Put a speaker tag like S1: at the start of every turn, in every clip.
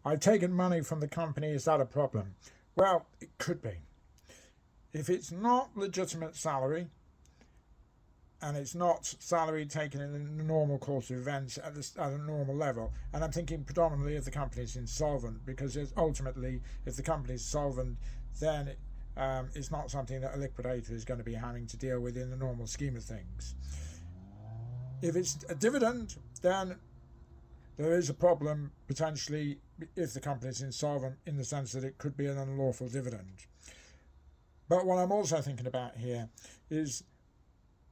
S1: I've taken money from the company, is that a problem? Well, it could be. If it's not legitimate salary, and it's not salary taken in the normal course of events at a normal level. And I'm thinking predominantly if the company's insolvent, because ultimately, if the company's solvent, then it's not something that a liquidator is going to be having to deal with in the normal scheme of things. If it's a dividend, then there is a problem potentially if the company is insolvent, in the sense that it could be an unlawful dividend. But what I'm also thinking about here is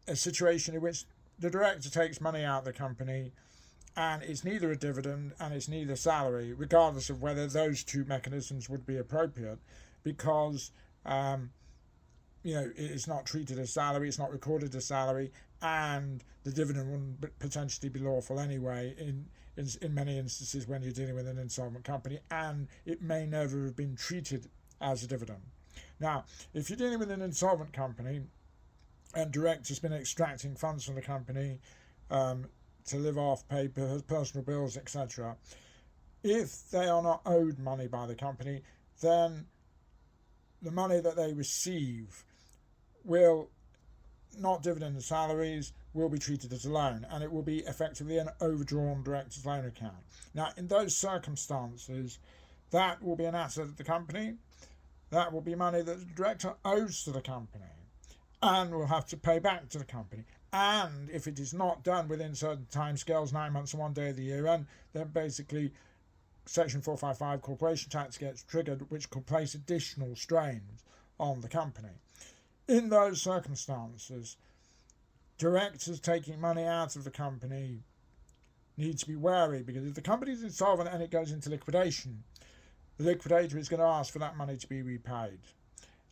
S1: a situation in which the director takes money out of the company and it's neither a dividend and it's neither salary, regardless of whether those two mechanisms would be appropriate, because it's not treated as salary, it's not recorded as salary, and the dividend wouldn't potentially be lawful anyway in many instances when you're dealing with an insolvent company, and it may never have been treated as a dividend. Now, if you're dealing with an insolvent company and director's been extracting funds from the company to live off, pay personal bills, etc., if they are not owed money by the company, then the money that they receive will, not dividend and salaries, will be treated as a loan, and it will be effectively an overdrawn director's loan account. Now, in those circumstances, that will be an asset of the company. That will be money that the director owes to the company and will have to pay back to the company. And if it is not done within certain timescales, 9 months and 1 day of the year end, then basically Section 455 corporation tax gets triggered, which could place additional strains on the company. In those circumstances, directors taking money out of the company need to be wary, because if the company is insolvent and it goes into liquidation, the liquidator is going to ask for that money to be repaid.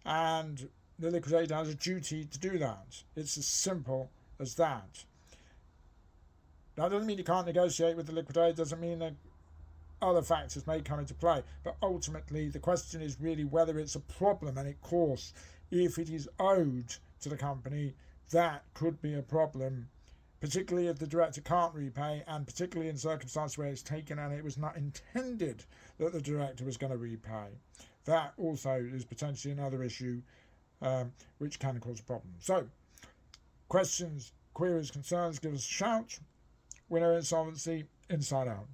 S1: And the liquidator has a duty to do that. It's as simple as that. That doesn't mean you can't negotiate with the liquidator, doesn't mean that other factors may come into play, but ultimately the question is really whether it's a problem, and of course if it is owed to the company, that could be a problem, particularly if the director can't repay, and particularly in circumstances where it's taken and it was not intended that the director was going to repay. That also is potentially another issue which can cause a problem. So, questions, queries, concerns, give us a shout. Winner Insolvency, Inside Out.